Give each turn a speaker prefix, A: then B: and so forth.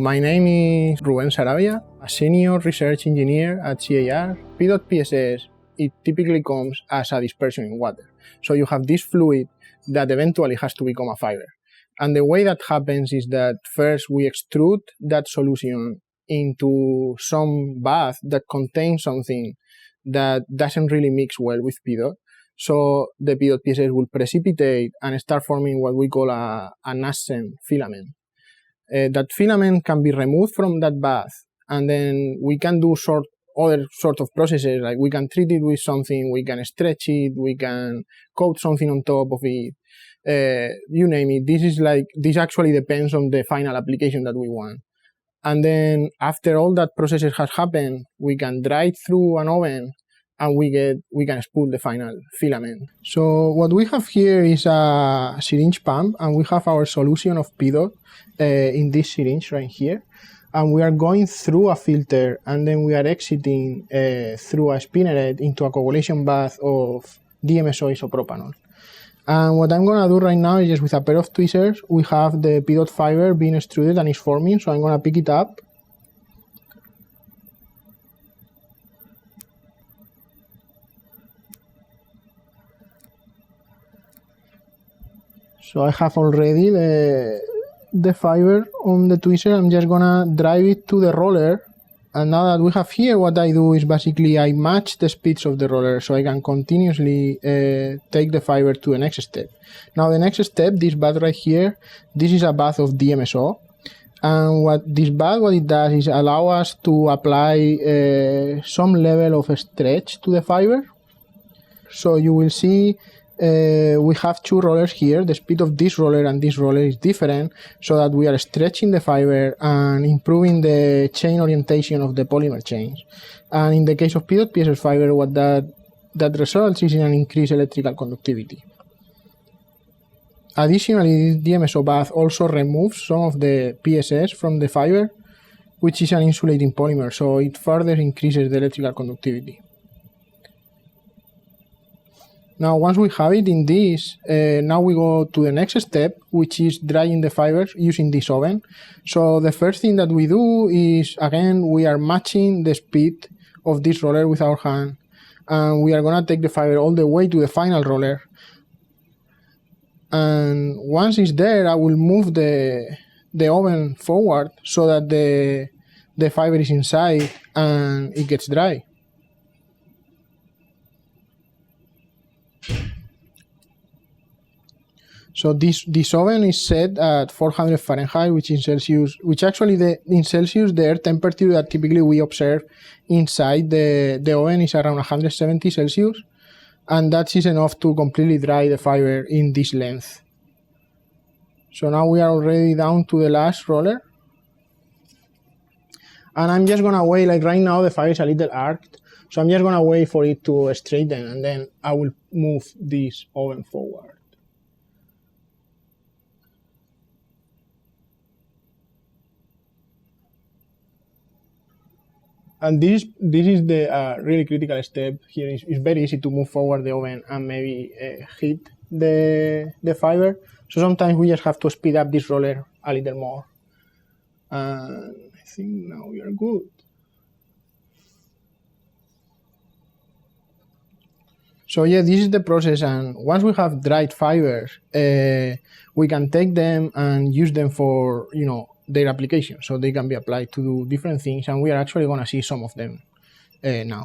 A: My name is Rubén Sarabia, a senior research engineer at CAR. P.PSS, it typically comes as a dispersion in water. So you have this fluid that eventually has to become a fiber. And the way that happens is that first we extrude that solution into some bath that contains something that doesn't really mix well with PDOT. So the P.PSS will precipitate and start forming what we call a nascent filament. That filament can be removed from that bath, and then we can do other sort of processes, like we can treat it with something, we can stretch it, we can coat something on top of it, you name it. This actually depends on the final application that we want. And then after all that processes has happened, we can dry it through an oven, and we can spool the final filament. So what we have here is a syringe pump, and we have our solution of PDOT in this syringe right here. And we are going through a filter, and then we are exiting through a spinneret into a coagulation bath of DMSO isopropanol. And what I'm going to do right now is just with a pair of tweezers, we have the PDOT fiber being extruded and it's forming, so I'm going to pick it up. So I have already the fiber on the tweezer. I'm just gonna drive it to the roller. And now that we have here, what I do is basically I match the speeds of the roller so I can continuously take the fiber to the next step. Now the next step, this bath right here, this is a bath of DMSO. And what it does is allow us to apply some level of stretch to the fiber. So you will see we have two rollers here. The speed of this roller and this roller is different, so that we are stretching the fiber and improving the chain orientation of the polymer chains. And in the case of P.PSS fiber, what that results is in an increased electrical conductivity. Additionally, this DMSO bath also removes some of the PSS from the fiber, which is an insulating polymer, so it further increases the electrical conductivity. Now, once we have it in this, now we go to the next step, which is drying the fibers using this oven. So the first thing that we do is, again, we are matching the speed of this roller with our hand. And we are going to take the fiber all the way to the final roller. And once it's there, I will move the oven forward so that the fiber is inside and it gets dry. So this oven is set at 400 Fahrenheit, which in Celsius, in Celsius, the air temperature that typically we observe inside the oven is around 170 Celsius. And that is enough to completely dry the fiber in this length. So now we are already down to the last roller. And I'm just gonna wait, like right now the fiber is a little arced. So I'm just gonna wait for it to straighten, and then I will move this oven forward. And this is the really critical step here. It's very easy to move forward the oven and maybe hit the fiber. So sometimes we just have to speed up this roller a little more. And I think now we are good. So yeah, this is the process, and once we have dried fibers, we can take them and use them for, their application. So they can be applied to do different things, and we are actually going to see some of them now.